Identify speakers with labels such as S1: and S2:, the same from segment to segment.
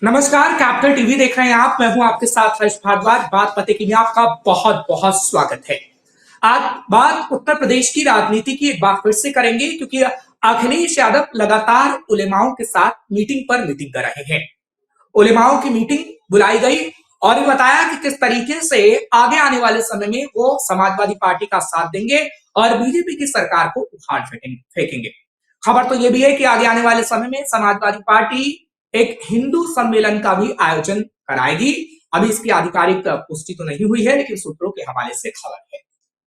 S1: नमस्कार, capital TV देख रहे हैं आप। मैं हूं आपके साथ हर्ष भारद्वाज। बात पते की में आपका बहुत बहुत स्वागत है। आज बात उत्तर प्रदेश की राजनीति की एक बार फिर से करेंगे, क्योंकि अखिलेश यादव लगातार उलेमाओं के साथ मीटिंग पर मीटिंग कर रहे हैं। उलेमाओं की मीटिंग बुलाई गई और ये बताया कि किस तरीके से आगे आने वाले समय में वो समाजवादी पार्टी का साथ देंगे और बीजेपी की सरकार को उखाड़ फेंकेंगे। खबर तो ये भी है कि आगे आने वाले समय में समाजवादी पार्टी एक हिंदू सम्मेलन का भी आयोजन कराएगी। अभी इसकी आधिकारिक पुष्टि तो नहीं हुई है, लेकिन सूत्रों के हवाले से खबर है।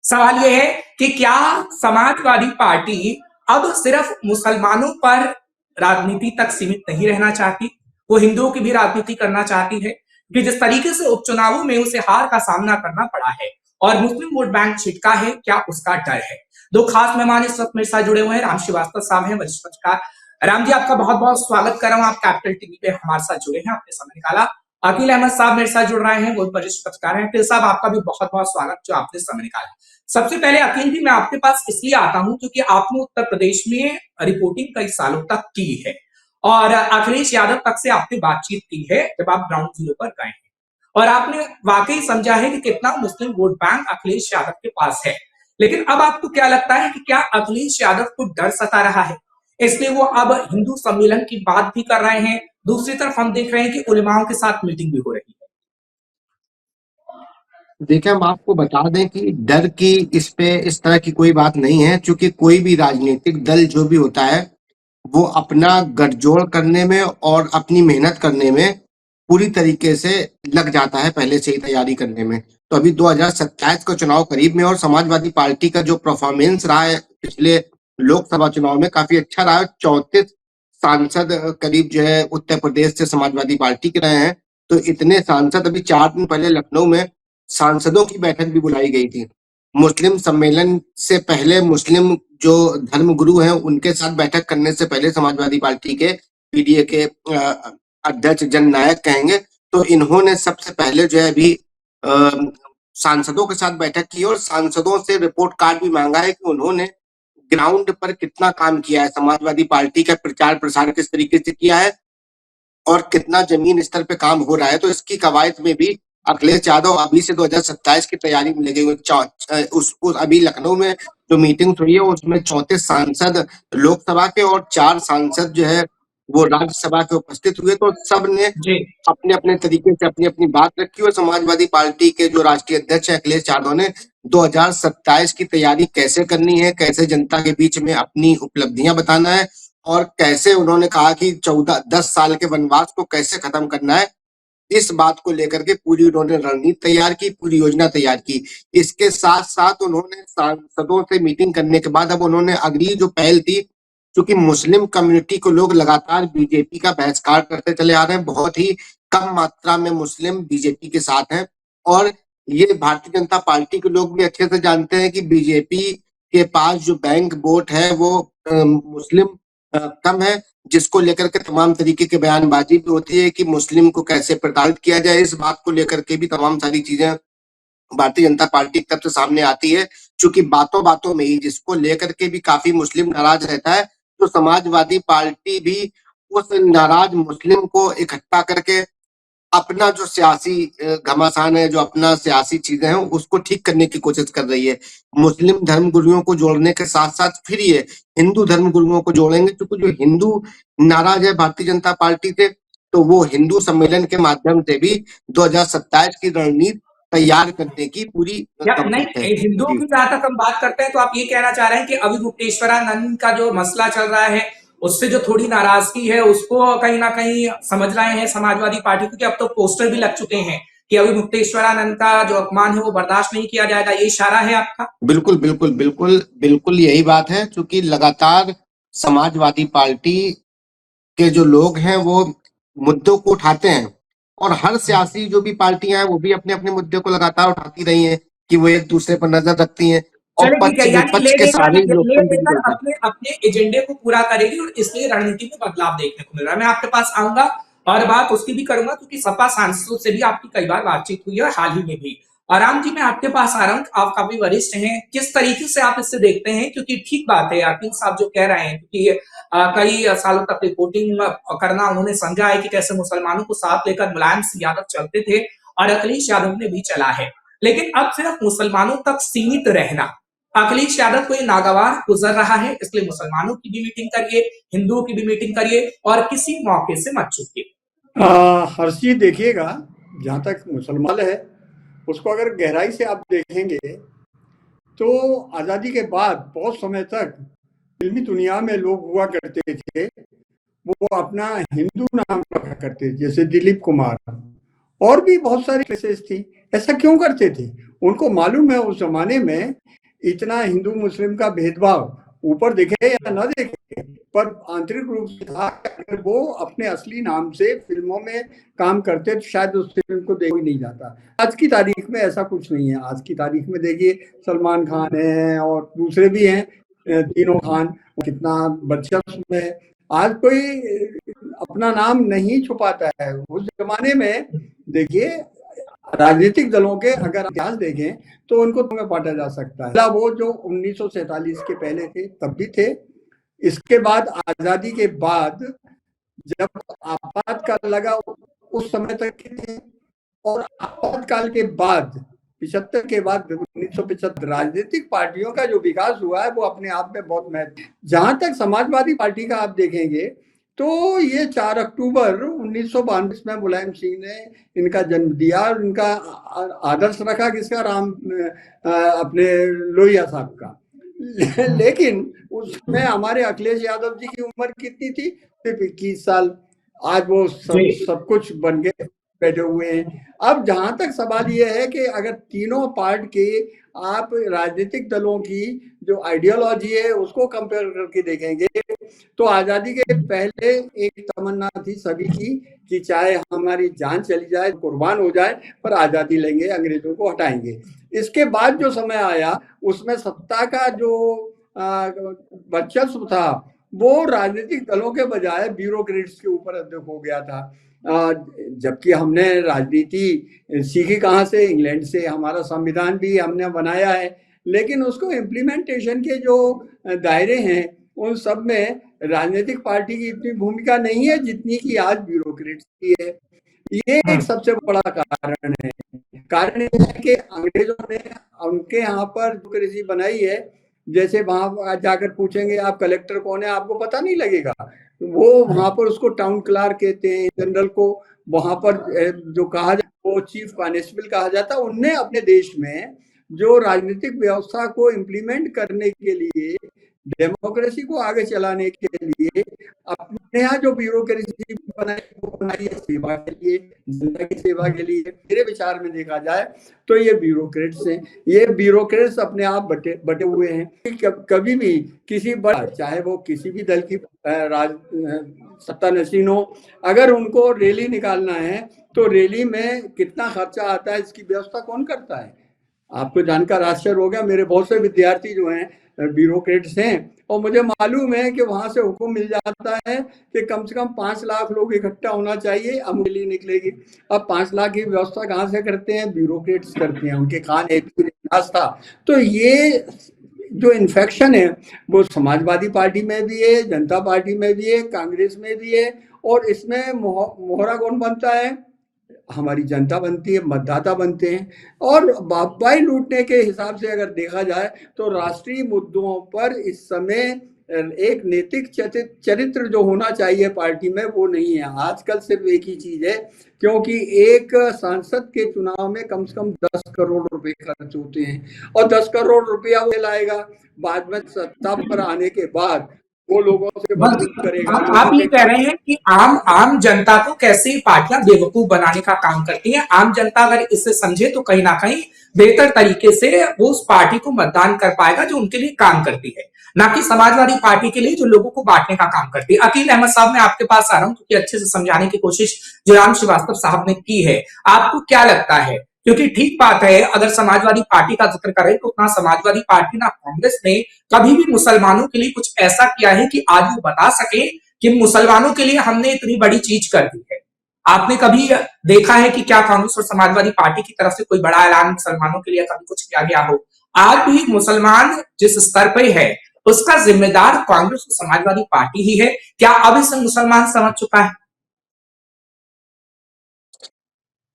S1: सवाल यह है कि क्या समाजवादी पार्टी अब सिर्फ मुसलमानों पर राजनीति तक सीमित नहीं रहना चाहती, वो हिंदुओं की भी राजनीति करना चाहती है। कि जिस तरीके से उपचुनावों में उसे हार का सामना करना पड़ा है और मुस्लिम वोट बैंक छिटका है, क्या उसका डर है? दो खास मेहमान इस वक्त मेरे साथ जुड़े हुए हैं। राम श्रीवास्तव साहब हैं, वरिष्ठ पत्रकार। राम जी, आपका बहुत बहुत स्वागत कर रहा हूं। आप कैपिटल टीवी पे हमारे साथ जुड़े हैं, आपने समय निकाला। अकील अहमद साहब मेरे साथ जुड़ रहे हैं, वो वरिष्ठ पत्रकार हैं। अकील साहब, आपका भी बहुत बहुत स्वागत, जो आपने समय निकाला। सबसे पहले अकील जी, मैं आपके पास इसलिए आता हूं क्योंकि आपने उत्तर प्रदेश में रिपोर्टिंग कई सालों तक की है और अखिलेश यादव तक से आपने बातचीत की है जब आप ग्राउंड जीरो पर गए हैं, और आपने वाकई समझा है कि कितना मुस्लिम वोट बैंक अखिलेश यादव के पास है। लेकिन अब आपको क्या लगता है कि क्या अखिलेश यादव को डर सता रहा है, इसलिए वो अब हिंदू सम्मेलन की बात भी कर रहे हैं? दूसरी तरफ हम देख रहे हैं कि उलेमाओं के साथ मीटिंग भी हो रही है।
S2: देखिए, हम आपको बता दें कि डर की इस तरह की कोई बात नहीं है, क्योंकि कोई भी राजनीतिक दल जो भी होता है, वो अपना गठजोड़ करने में और अपनी मेहनत करने में पूरी तरीके से लग जाता है, पहले से ही तैयारी करने में। तो अभी 2027 का चुनाव करीब में और समाजवादी पार्टी का जो परफॉर्मेंस रहा है पिछले लोकसभा चुनाव में काफी अच्छा रहा है। 34 सांसद करीब जो है उत्तर प्रदेश से समाजवादी पार्टी के रहे हैं। तो इतने सांसद, अभी 4 दिन पहले लखनऊ में सांसदों की बैठक भी बुलाई गई थी। मुस्लिम सम्मेलन से पहले मुस्लिम जो धर्मगुरु हैं उनके साथ बैठक करने से पहले समाजवादी पार्टी के पीडीए के अध्यक्ष जननायक कहेंगे, तो इन्होंने सबसे पहले जो है अभी सांसदों के साथ बैठक की और सांसदों से रिपोर्ट कार्ड भी मांगा है कि उन्होंने ग्राउंड पर कितना काम किया है, समाजवादी पार्टी का प्रचार प्रसार किस तरीके से किया है और कितना जमीन स्तर पे काम हो रहा है। तो इसकी कवायद में भी अखिलेश यादव अभी से 2027 की तैयारी में लगे हुए। उस अभी लखनऊ में जो मीटिंग हुई है उसमें 34 सांसद लोकसभा के और 4 सांसद जो है वो राज्यसभा के उपस्थित हुए। तो सब ने
S1: जी,
S2: अपने अपने तरीके से अपनी अपनी बात रखी और समाजवादी पार्टी के जो राष्ट्रीय अध्यक्ष है अखिलेश यादव ने 2027 की तैयारी कैसे करनी है, कैसे जनता के बीच में अपनी उपलब्धियां बताना है और कैसे उन्होंने कहा कि 10 साल के वनवास को कैसे खत्म करना है, इस बात को लेकर के पूरी उन्होंने रणनीति तैयार की, पूरी योजना तैयार की। इसके साथ साथ उन्होंने सांसदों से मीटिंग करने के बाद अब उन्होंने अगली जो पहल थी, क्योंकि मुस्लिम कम्युनिटी को लोग लगातार बीजेपी का बहिष्कार करते चले आ रहे हैं, बहुत ही कम मात्रा में मुस्लिम बीजेपी के साथ हैं और ये भारतीय जनता पार्टी के लोग भी अच्छे से जानते हैं कि बीजेपी के पास जो बैंक वोट है वो मुस्लिम कम है, जिसको लेकर के तमाम तरीके की बयानबाजी भी होती है कि मुस्लिम को कैसे प्रताड़ित किया जाए। इस बात को लेकर के भी तमाम सारी चीजें भारतीय जनता पार्टी की तरफ से सामने आती है, क्योंकि बातों बातों में ही जिसको लेकर के भी काफी मुस्लिम नाराज रहता है, तो समाजवादी पार्टी भी उस नाराज मुस्लिम को इकट्ठा करके अपना जो सियासी घमासान है, जो अपना सियासी चीजें हैं, उसको ठीक करने की कोशिश कर रही है। मुस्लिम धर्मगुरुओं को जोड़ने के साथ-साथ फिर ये हिंदू धर्मगुरुओं को जोड़ेंगे, क्योंकि जो हिंदू नाराज है भारतीय जनता पार्टी से, तो वो हिंदू सम्मेलन के माध्यम से भी 2027 की रणनीति तैयार करने की पूरी
S1: या नहीं,
S2: तमन्ना है।
S1: हिंदुओं
S2: जी।
S1: की जहां तक हम बात करते हैं तो आप ये कहना चाह रहे हैं कि अभी गुप्तेश्वरानंद का जो मसला चल रहा है उससे जो थोड़ी नाराजगी है उसको कहीं ना कहीं समझ रहे हैं समाजवादी पार्टी, क्योंकि अब तो पोस्टर भी लग चुके हैं कि अभी मुक्तेश्वरानंद का जो अपमान है वो बर्दाश्त नहीं किया जाएगा। ये इशारा है आपका?
S2: बिल्कुल, बिल्कुल, बिल्कुल, बिल्कुल यही बात है, क्योंकि लगातार समाजवादी पार्टी के जो लोग हैं वो मुद्दों को उठाते हैं और हर सियासी जो भी पार्टियां हैं वो भी अपने अपने मुद्दे को लगातार उठाती रही हैं कि वो एक दूसरे पर नजर रखती हैं और
S1: चले ठीक है,
S2: पक्ष
S1: यानी
S2: विपक्ष के सारे
S1: ले
S2: लोकतंत्र
S1: लेकर
S2: बिगड़ते हैं।
S1: अपने अपने एजेंडे को पूरा करेगी और इसलिए रणनीति में बदलाव देखने को मिल रहा है। मैं आपके पास आऊंगा और बात उसकी भी करूंगा, क्योंकि सपा सांसदों से भी आपकी कई बार बातचीत हुई है हाल ही में भी। और राम जी, मैं आपके पास आ रहा हूँ, आप काफी वरिष्ठ हैं, किस तरीके से आप इससे देखते हैं? क्योंकि ठीक बात है अकील साहब जो कह रहे हैं, क्योंकि कई सालों तक रिपोर्टिंग करना उन्होंने समझा है कि कैसे मुसलमानों को साथ लेकर मुलायम सिंह यादव चलते थे और अखिलेश यादव ने भी चला है, लेकिन अब सिर्फ मुसलमानों तक सीमित रहना अखिलेश यादव को ये नागवार गुजर रहा है। इसलिए मुसलमानों की भी मीटिंग करिए, हिंदुओं की भी मीटिंग करिए और किसी मौके से मत चूकिए।
S3: हर्षी देखिएगा, जहाँ तक मुसलमान है उसको अगर गहराई से आप देखेंगे तो आज़ादी के बाद बहुत समय तक फिल्मी दुनिया में लोग हुआ करते थे, वो अपना हिंदू नाम रखा करते थे, जैसे दिलीप कुमार और भी बहुत सारी केसेस थी। ऐसा क्यों करते थे? उनको मालूम है उस जमाने में इतना हिंदू मुस्लिम का भेदभाव ऊपर देखे या ना देखे, पर आंतरिक रूप से था। अगर वो अपने असली नाम से फिल्मों में काम करते तो शायद उस फिल्म को देखा ही नहीं जाता। आज की तारीख में ऐसा कुछ नहीं है। आज की तारीख में देखिए, सलमान खान है और दूसरे भी हैं, तीनों खान, कितना वर्चस्व है। आज कोई अपना नाम नहीं छुपाता है। उस जमाने में देखिए, राजनीतिक दलों के अगर इतिहास देखें तो उनको में बांटा जा सकता है। वो जो 1947 के पहले थे तब भी थे, इसके बाद आजादी के बाद जब आपातकाल लगा उस समय तक थे, और आपातकाल के बाद 75 के बाद 1975 राजनीतिक पार्टियों का जो विकास हुआ है वो अपने आप में बहुत महत्व। जहां तक समाजवादी पार्टी का आप देखेंगे तो ये 4 अक्टूबर 1992 में मुलायम सिंह ने इनका जन्म दिया और इनका आदर्श रखा किसका? राम अपने लोहिया साहब का। लेकिन उसमें हमारे अखिलेश यादव जी की उम्र कितनी थी? सिर्फ 21 साल। आज वो सब कुछ बन गए, बैठे हुए हैं। अब जहां तक सवाल ये है कि अगर तीनों पार्ट के आप राजनीतिक दलों की जो आइडियोलॉजी है उसको कंपेयर करके देखेंगे तो आजादी के पहले एक तमन्ना थी सभी की कि चाहे हमारी जान चली जाए, कुर्बान हो जाए, पर आजादी लेंगे, अंग्रेजों को हटाएंगे। इसके बाद जो समय आया उसमें सत्ता का जो वर्चस्व था वो राजनीतिक दलों के बजाय ब्यूरोक्रेट्स के ऊपर अधिक हो गया था। जबकि हमने राजनीति सीखी कहाँ से? इंग्लैंड से। हमारा संविधान भी हमने बनाया है, लेकिन उसको इम्प्लीमेंटेशन के जो दायरे हैं उन सब में राजनीतिक पार्टी की इतनी भूमिका नहीं है जितनी कि आज ब्यूरोक्रेट्स की है। ये एक सबसे बड़ा कारण है। कारण यह है कि अंग्रेजों ने उनके यहाँ पर ब्यूरोक्रेसी बनाई है। जैसे वहां जाकर पूछेंगे आप कलेक्टर कौन है, आपको पता नहीं लगेगा। वो वहां पर उसको टाउन क्लार्क कहते हैं, जनरल को वहां पर जो कहा जाता वो चीफ कॉन्स्टेबल कहा जाता। उनने अपने देश में जो राजनीतिक व्यवस्था को इम्प्लीमेंट करने के लिए, डेमोक्रेसी को आगे चलाने के लिए अपने यहाँ जो ब्यूरोक्रेसी बनाई वो बनाई है सेवा के लिए, जनता की सेवा के लिए। मेरे विचार में देखा जाए तो ये ब्यूरोक्रेट्स हैं। ये ब्यूरोक्रेट्स अपने आप बटे हुए हैं। कभी भी किसी बड़ा, चाहे वो किसी भी दल की सत्ता नशीन हो, अगर उनको रैली निकालना है तो रैली में कितना खर्चा आता है इसकी व्यवस्था कौन करता है? आपको जानकर आश्चर्य हो गया। मेरे बहुत से विद्यार्थी जो हैं ब्यूरोक्रेट्स हैं और मुझे मालूम है कि वहां से हुक्म मिल जाता है कि कम से कम 5 लाख लोग इकट्ठा होना चाहिए, अब रैली निकलेगी। अब 5 लाख की व्यवस्था कहाँ से करते हैं? ब्यूरोक्रेट्स करते हैं। उनके कान एक था। तो ये जो इन्फेक्शन है वो समाजवादी पार्टी में भी है, जनता पार्टी में भी है, कांग्रेस में भी है। और इसमें मोहरा कौन बनता है? हमारी जनता बनती है, मतदाता बनते हैं। और बाई लूटने के हिसाब से अगर देखा जाए तो राष्ट्रीय मुद्दों पर इस समय एक नैतिक चरित्र जो होना चाहिए पार्टी में वो नहीं है। आजकल सिर्फ एक ही चीज है, क्योंकि एक सांसद के चुनाव में कम से कम 10 करोड़ रुपए खर्च होते हैं और 10 करोड़ रुपया वो लाएगा, बाद में सत्ता पर आने के बाद वो लोगों से वसूल करेगा।
S1: आप ये कह रहे हैं कि आम जनता को कैसे पार्टियां बेवकूफ बनाने का काम करती हैं। आम जनता अगर इसे समझे तो कहीं ना कहीं बेहतर तरीके से वो उस पार्टी को मतदान कर पाएगा जो उनके लिए काम करती है, ना कि समाजवादी पार्टी के लिए जो लोगों को बांटने का काम करती है। अकील अहमद साहब, मैं आपके पास आ रहा हूं क्योंकि अच्छे से समझाने की कोशिश जयराम श्रीवास्तव साहब ने की है। आपको क्या लगता है? क्योंकि ठीक बात है, अगर समाजवादी पार्टी का जिक्र करें तो ना समाजवादी पार्टी ना कांग्रेस ने कभी भी मुसलमानों के लिए कुछ ऐसा किया है कि आज वो बता सके कि मुसलमानों के लिए हमने इतनी बड़ी चीज कर दी है। आपने कभी देखा है कि क्या कांग्रेस और समाजवादी पार्टी की तरफ से कोई बड़ा ऐलान मुसलमानों के लिए कभी कुछ किया गया हो? आज भी मुसलमान जिस स्तर पे है उसका जिम्मेदार कांग्रेस और समाजवादी पार्टी ही है। क्या अब इसे मुसलमान समझ चुका है?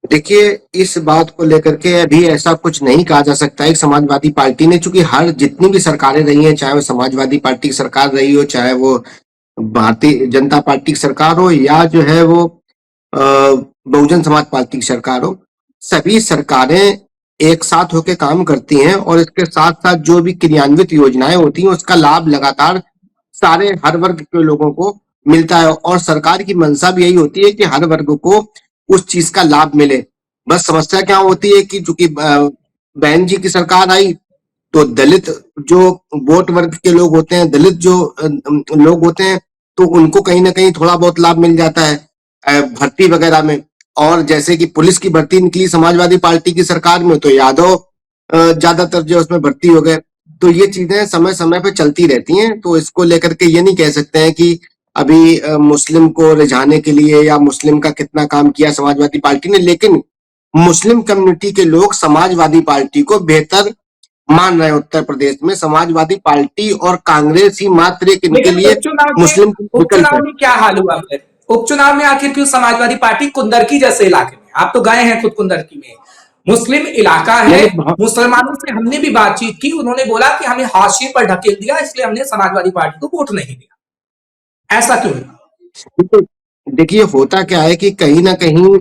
S2: देखिए, इस बात को लेकर के अभी ऐसा कुछ नहीं कहा जा सकता है। समाजवादी पार्टी ने, चूंकि हर जितनी भी सरकारें रही हैं, चाहे वो समाजवादी पार्टी की सरकार रही हो, चाहे वो भारतीय जनता पार्टी की सरकार हो, या जो है वो बहुजन समाज पार्टी की सरकार हो, सभी सरकारें एक साथ होकर काम करती हैं और इसके साथ साथ जो भी क्रियान्वित योजनाएं होती हैं उसका लाभ लगातार सारे हर वर्ग के लोगों को मिलता है। और सरकार की मंशा भी यही होती है कि हर वर्ग को उस चीज का लाभ मिले। बस समस्या क्या होती है कि चूंकि बहन जी की सरकार आई तो दलित जो वोट वर्ग के लोग होते हैं, दलित जो लोग होते हैं, तो उनको कहीं ना कहीं थोड़ा बहुत लाभ मिल जाता है भर्ती वगैरह में। और जैसे कि पुलिस की भर्ती निकली समाजवादी पार्टी की सरकार में, तो यादव ज्यादातर जो उसमें भर्ती हो गए। तो ये चीजें समय समय पे चलती रहती हैं, तो इसको लेकर के ये नहीं कह सकते हैं कि अभी मुस्लिम को रिझाने के लिए या मुस्लिम का कितना काम किया समाजवादी पार्टी ने। लेकिन मुस्लिम कम्युनिटी के लोग समाजवादी पार्टी को बेहतर मान रहे हैं। उत्तर प्रदेश में समाजवादी पार्टी और कांग्रेस ही मात्र एक इनके
S1: लेकिन
S2: लिए मुस्लिम विकल्प है।
S1: उपचुनाव में क्या हाल हुआ फिर? उपचुनाव में आखिर क्यों समाजवादी पार्टी कुंदरकी जैसे इलाके में, आप तो गए हैं खुद कुंदरकी में, मुस्लिम इलाका है,
S2: नहीं नहीं,
S1: मुसलमानों से हमने भी बातचीत की, उन्होंने बोला कि हमें हाशिए पर ढकेल दिया इसलिए हमने समाजवादी पार्टी को वोट नहीं दिया। ऐसा क्यों?
S2: देखिए होता क्या है कि कहीं ना कहीं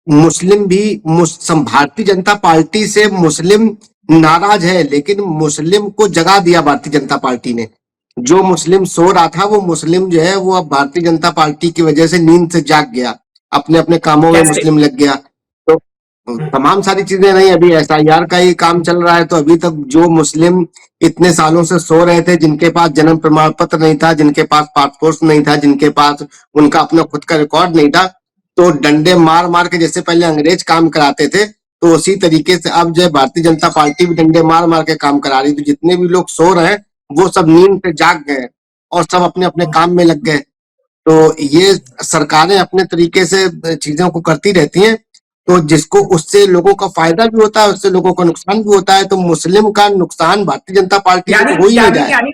S2: मुस्लिम भी भारतीय जनता पार्टी से मुस्लिम नाराज है, लेकिन मुस्लिम को जगा दिया भारतीय जनता पार्टी ने। जो मुस्लिम सो रहा था वो मुस्लिम जो है वो अब भारतीय जनता पार्टी की वजह से नींद से जाग गया, अपने अपने कामों में
S1: कैसे?
S2: मुस्लिम लग गया। तो तमाम सारी चीजें नहीं, अभी एसआईआर का ही काम चल रहा है, तो अभी तक जो मुस्लिम इतने सालों से सो रहे थे, जिनके पास जन्म प्रमाण पत्र नहीं था, जिनके पास पासपोर्ट नहीं था, जिनके पास उनका अपना खुद का रिकॉर्ड नहीं था, तो डंडे मार मार के जैसे पहले अंग्रेज काम कराते थे, तो उसी तरीके से अब जो है भारतीय जनता पार्टी भी डंडे मार मार के काम करा रही। तो जितने भी लोग सो रहे हैं वो सब नींद से जाग गए और सब अपने अपने काम में लग गए। तो ये सरकारें अपने तरीके से चीजों को करती रहती हैं, तो जिसको उससे लोगों का फायदा भी होता है, उससे लोगों का नुकसान भी होता है। तो मुस्लिम का नुकसान भारतीय जनता पार्टी से
S1: यानी
S2: तो हो ही नहीं
S1: यानी
S2: रहा है।
S1: यानी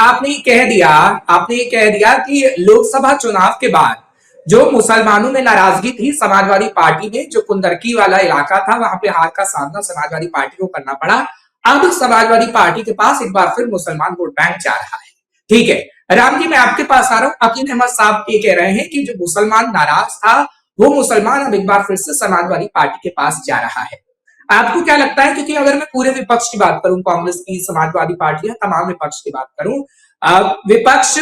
S1: आपने ये कह दिया कि लोकसभा चुनाव के बाद जो मुसलमानों में नाराजगी थी, समाजवादी पार्टी में जो कुंदरकी वाला इलाका था वहां पे हार का सामना समाजवादी पार्टी को करना पड़ा। अब समाजवादी पार्टी के पास एक बार फिर मुसलमान वोट बैंक जा रहा है। ठीक है राम जी, मैं आपके पास आ रहा हूं। अकील अहमद साहब ये कह रहे हैं कि जो मुसलमान नाराज था वो मुसलमान अब एक बार फिर से समाजवादी पार्टी के पास जा रहा है। आपको क्या लगता है? क्योंकि अगर मैं पूरे विपक्ष की बात करूं, कांग्रेस की, समाजवादी पार्टी है, तमाम विपक्ष की बात करूं, विपक्ष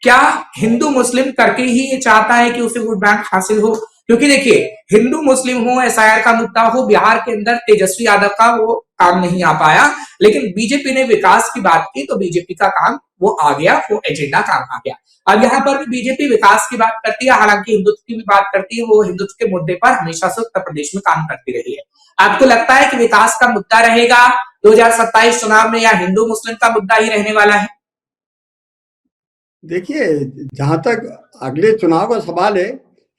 S1: क्या हिंदू मुस्लिम करके ही ये चाहता है कि उसे वोट बैंक हासिल हो? क्योंकि देखिए हिंदू मुस्लिम हो, एसआईआर का मुद्दा हो, बिहार के अंदर तेजस्वी यादव का वो काम नहीं आ पाया, लेकिन बीजेपी ने विकास की बात की तो बीजेपी का काम वो आ गया, वो एजेंडा काम आ गया। अब यहाँ पर भी बीजेपी विकास की बात करती है, हालांकि हिंदुत्व की भी बात करती है, वो हिंदुत्व के मुद्दे पर हमेशा से उत्तर प्रदेश में काम करती रही है। आपको लगता है कि विकास का मुद्दा रहेगा 2027 चुनाव में, या हिंदू मुस्लिम का मुद्दा ही रहने वाला है?
S3: देखिए, जहां तक अगले चुनाव का सवाल है,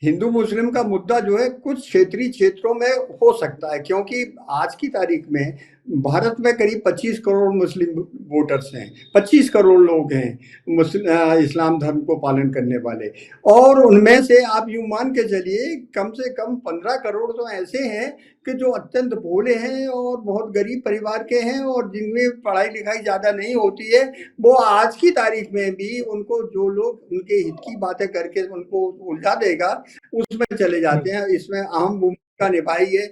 S3: हिंदू मुस्लिम का मुद्दा जो है कुछ क्षेत्रीय क्षेत्रों में हो सकता है, क्योंकि आज की तारीख में भारत में करीब 25 करोड़ मुस्लिम वोटर्स हैं, 25 करोड़ लोग हैं इस्लाम धर्म को पालन करने वाले, और उनमें से आप यूं मान के चलिए कम से कम 15 करोड़ तो ऐसे हैं कि जो अत्यंत भोले हैं और बहुत गरीब परिवार के हैं और जिनमें पढ़ाई लिखाई ज़्यादा नहीं होती है। वो आज की तारीख में भी उनको जो लोग उनके हित की बातें करके उनको उलझा देगा उसमें चले जाते हैं। इसमें अहम भूमिका निभाई है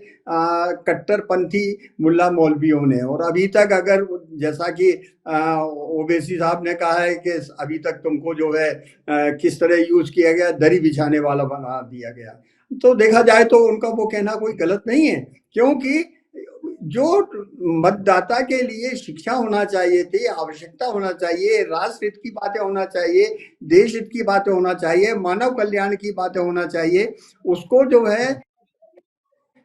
S3: कट्टरपंथी मुल्ला मौलवियों ने। और अभी तक अगर जैसा कि ओवैसी साहब ने कहा है कि अभी तक तुमको जो है किस तरह यूज किया गया, दरी बिछाने वाला बना दिया गया, तो देखा जाए तो उनका वो कहना कोई गलत नहीं है, क्योंकि जो मतदाता के लिए शिक्षा होना चाहिए थी, आवश्यकता होना चाहिए, राष्ट्र हित की बातें होना चाहिए, देश हित की बातें होना चाहिए, मानव कल्याण की बातें होना चाहिए, उसको जो है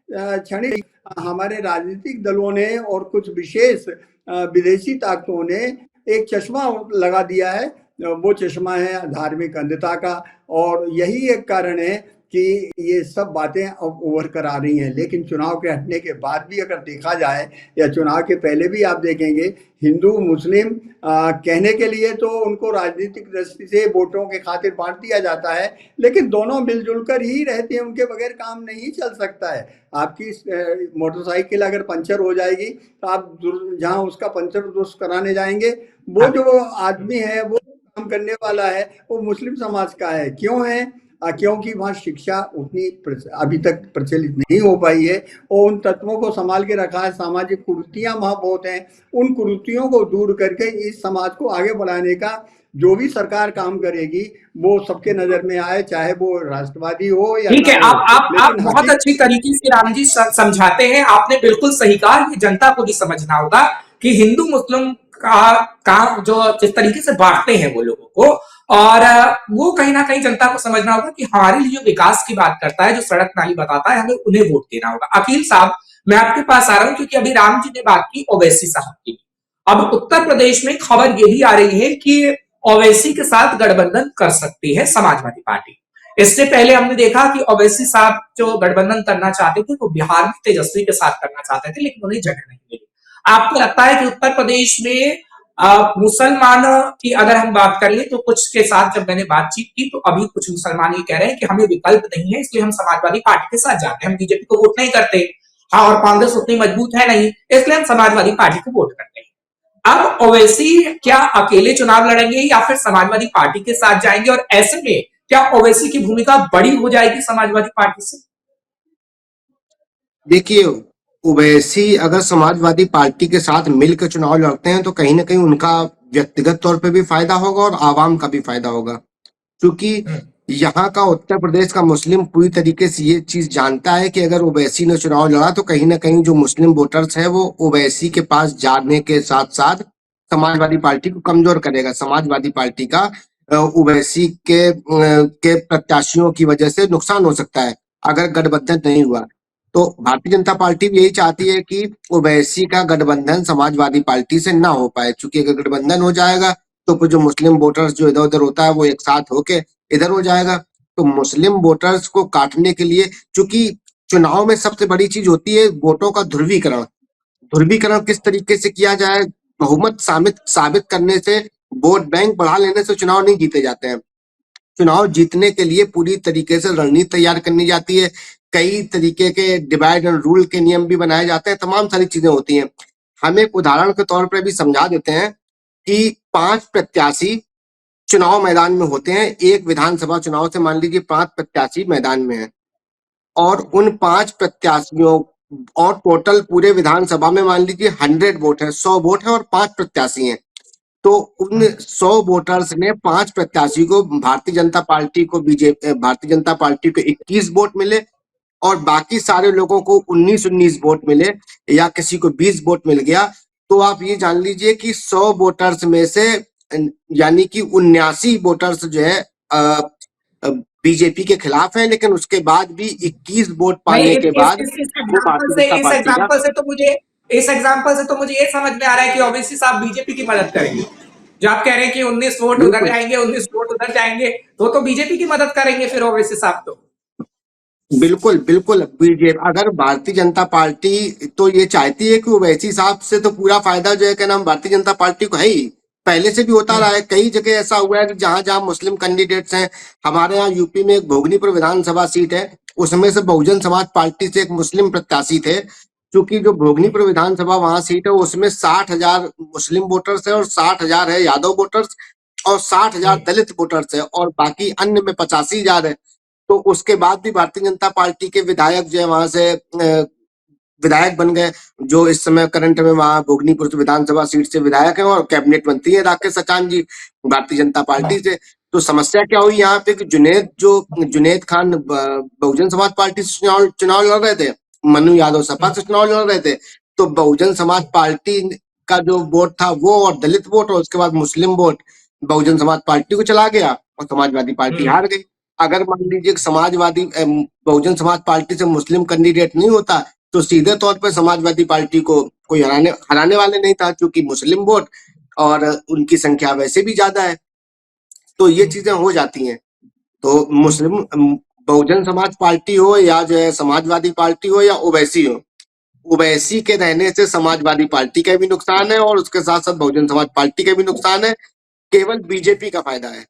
S3: क्षणिक हमारे राजनीतिक दलों ने और कुछ विशेष विदेशी ताकतों ने एक चश्मा लगा दिया है। वो चश्मा है धार्मिक अंधता का, और यही एक कारण है कि ये सब बातें अब ओवर कर आ रही हैं। लेकिन चुनाव के हटने के बाद भी अगर देखा जाए या चुनाव के पहले भी आप देखेंगे, हिंदू मुस्लिम कहने के लिए तो उनको राजनीतिक दृष्टि से वोटों के खातिर बांट दिया जाता है, लेकिन दोनों मिलजुल कर ही रहते हैं, उनके बगैर काम नहीं चल सकता है। आपकी मोटरसाइकिल अगर पंचर हो जाएगी तो आप जहाँ उसका पंचर दुरुस्त कराने जाएंगे, वो जो आदमी है वो काम करने वाला है वो मुस्लिम समाज का है। क्यों है? क्योंकि वहाँ शिक्षा उतनी अभी तक प्रचलित नहीं हो पाई है और उन तत्वों को संभाल के रखा है। सामाजिक कुरीतियां वहाँ बहुत हैं, उन कुरीतियों को दूर करके इस समाज को आगे बढ़ाने का जो भी सरकार काम करेगी वो सबके नजर में आए, चाहे वो राष्ट्रवादी हो या
S1: ठीक
S3: ना
S1: है।
S3: हो।
S1: आप
S3: लेकिन
S1: बहुत अच्छी तरीके से राम जी समझाते हैं। आपने बिल्कुल सही कहा। ये जनता को भी समझना होगा कि हिंदू मुस्लिम का जो जिस तरीके से बांटते हैं वो लोगों को, और वो कहीं ना कहीं जनता को समझना होगा कि हमारे लिए जो विकास की बात करता है, जो सड़क नाली बताता है, हमें उन्हें वोट देना होगा। अकील साहब, मैं आपके पास आ रहा हूं क्योंकि अभी राम जी ने बात की ओवैसी साहब की। अब उत्तर प्रदेश में खबर यही आ रही है कि ओवैसी के साथ गठबंधन कर सकती है समाजवादी पार्टी। इससे पहले हमने देखा कि ओवैसी साहब जो गठबंधन करना चाहते थे वो बिहार में तेजस्वी के साथ करना चाहते थे, लेकिन उन्हें जगह नहीं मिली। आपको लगता है कि उत्तर प्रदेश में मुसलमान की अगर हम बात करें तो कुछ के साथ जब मैंने बातचीत की तो अभी कुछ मुसलमान ये कह रहे हैं कि हमें विकल्प नहीं है, इसलिए हम समाजवादी पार्टी के साथ जाते हैं, हम बीजेपी को वोट नहीं करते। हाँ, और कांग्रेस उतनी मजबूत है नहीं, इसलिए हम समाजवादी पार्टी को वोट करते हैं। अब ओवैसी क्या अकेले चुनाव लड़ेंगे या फिर समाजवादी पार्टी के साथ जाएंगे, और ऐसे में क्या ओवैसी की भूमिका बड़ी हो जाएगी समाजवादी पार्टी से?
S2: देखिए, ओवैसी अगर समाजवादी पार्टी के साथ मिलकर चुनाव लड़ते हैं तो कहीं ना कहीं उनका व्यक्तिगत तौर पे भी फायदा होगा और आवाम का भी फायदा होगा, क्योंकि यहाँ का उत्तर प्रदेश का मुस्लिम पूरी तरीके से ये चीज जानता है कि अगर ओवैसी ने चुनाव लड़ा तो कहीं ना कहीं जो मुस्लिम वोटर्स है वो ओवैसी के पास जाने के साथ साथ समाजवादी पार्टी को कमजोर करेगा। समाजवादी पार्टी का ओवैसी के प्रत्याशियों की वजह से नुकसान हो सकता है अगर गठबंधन नहीं हुआ। तो भारतीय जनता पार्टी भी यही चाहती है कि ओवैसी का गठबंधन समाजवादी पार्टी से ना हो पाए, क्योंकि अगर गठबंधन हो जाएगा तो फिर जो मुस्लिम वोटर्स जो इधर उधर होता है वो एक साथ होके इधर हो जाएगा। तो मुस्लिम वोटर्स को काटने के लिए, चूंकि चुनाव में सबसे बड़ी चीज होती है वोटों का ध्रुवीकरण। ध्रुवीकरण किस तरीके से किया जाए? बहुमत साबित करने से, वोट बैंक बढ़ा लेने से चुनाव नहीं जीते जाते हैं। चुनाव जीतने के लिए पूरी तरीके से रणनीति तैयार करनी जाती है, कई तरीके के डिवाइड एंड रूल के नियम भी बनाए जाते हैं, तमाम सारी चीजें होती हैं। हम एक उदाहरण के तौर पर भी समझा देते हैं कि 5 प्रत्याशी चुनाव मैदान में होते हैं। एक विधानसभा चुनाव से मान लीजिए 5 प्रत्याशी मैदान में हैं और उन 5 प्रत्याशियों और टोटल पूरे विधानसभा में मान लीजिए 100 वोट है, 100 वोट है और 5 प्रत्याशी हैं। तो उन 100 वोटर्स ने 5 प्रत्याशी को, भारतीय जनता पार्टी को 21 वोट मिले और बाकी सारे लोगों को 19 वोट मिले या किसी को 20 वोट मिल गया। तो आप ये जान लीजिए कि 100 वोटर्स में से यानी कि 79 वोटर्स जो है बीजेपी के खिलाफ है, लेकिन उसके बाद भी 21 वोट पाने के बाद वो भारतीय जनता पार्टी का।
S1: इस एग्जाम्पल से तो मुझे ये समझ में आ रहा है कि ओवैसी साहब बीजेपी की मदद करेंगे। जो आप कह रहे हैं कि 19 वोट उधर
S2: बिल्कुल
S1: जाएंगे, 19 वोट उधर जाएंगे, तो बीजेपी की मदद करेंगे फिर ओवैसी साहब तो।
S2: बिल्कुल बिल्कुल बीजेपी, अगर भारतीय जनता पार्टी तो ये चाहती है कि ओवैसी साहब से तो पूरा फायदा जो है क्या नाम भारतीय जनता पार्टी को है ही, पहले से भी होता रहा है। कई जगह ऐसा हुआ है कि जहां जहां मुस्लिम कैंडिडेट्स हैं, हमारे यहाँ यूपी में एक भोगनीपुर विधानसभा सीट है, उसमें से बहुजन समाज पार्टी से एक मुस्लिम प्रत्याशी थे। क्योंकि जो भोगनीपुर विधानसभा वहां सीट है उसमें 60,000 मुस्लिम वोटर्स है और 60,000 है यादव वोटर्स और 60,000 दलित वोटर्स है और बाकी अन्य में 85,000 है। तो उसके बाद भी भारतीय जनता पार्टी के विधायक जो है वहां से विधायक बन गए, जो इस समय करंट में वहां भोगनीपुर विधानसभा सीट से विधायक हैं और कैबिनेट मंत्री है राकेश सचान जी भारतीय जनता पार्टी से। तो समस्या क्या हुई यहाँ पे कि जुनेद खान बहुजन समाज पार्टी से चुनाव लड़ रहे थे, मनु यादव सपा से चुनाव लड़ रहे थे। तो बहुजन समाज पार्टी का जो वोट था वो और दलित वोट और उसके बाद मुस्लिम वोट बहुजन समाज पार्टी को चला गया और समाजवादी पार्टी हार गई। अगर मान लीजिए समाजवादी बहुजन समाज पार्टी से मुस्लिम कैंडिडेट नहीं होता तो सीधे तौर पर समाजवादी पार्टी को कोई हराने वाले नहीं था, क्योंकि मुस्लिम वोट और उनकी संख्या वैसे भी ज्यादा है। तो ये चीजें हो जाती हैं। तो मुस्लिम बहुजन समाज पार्टी हो या जो है समाजवादी पार्टी हो या ओवैसी हो, ओवैसी के रहने से समाजवादी पार्टी का भी नुकसान है और उसके साथ साथ बहुजन समाज पार्टी का भी नुकसान है। केवल बीजेपी का फायदा है।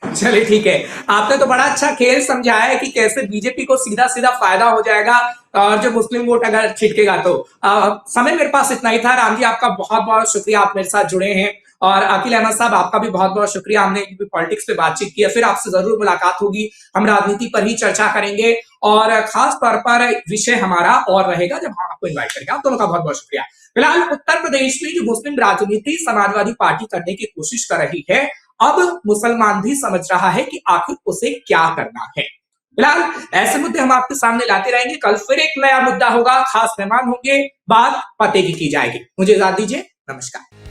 S1: चलिए ठीक है, आपने तो बड़ा अच्छा खेल समझाया है कि कैसे बीजेपी को सीधा सीधा फायदा हो जाएगा और जो मुस्लिम वोट अगर छिटकेगा तो। समय मेरे पास इतना ही था। राम जी आपका बहुत बहुत शुक्रिया, आप मेरे साथ जुड़े हैं। और अकील अहमद साहब आपका भी बहुत बहुत शुक्रिया, हमने पॉलिटिक्स पे बातचीत की है। फिर आपसे जरूर मुलाकात होगी, हम राजनीति पर ही चर्चा करेंगे और खास तौर पर विषय हमारा और रहेगा जब हम आपको इन्वाइट करेंगे। आप दोनों का बहुत बहुत शुक्रिया। फिलहाल उत्तर प्रदेश में जो मुस्लिम राजनीति समाजवादी पार्टी करने की कोशिश कर रही है, अब मुसलमान भी समझ रहा है कि आखिर उसे क्या करना है। फिलहाल ऐसे मुद्दे हम आपके सामने लाते रहेंगे। कल फिर एक नया मुद्दा होगा, खास मेहमान होंगे, बात पते की जाएगी। मुझे इजाजत दीजिए, नमस्कार।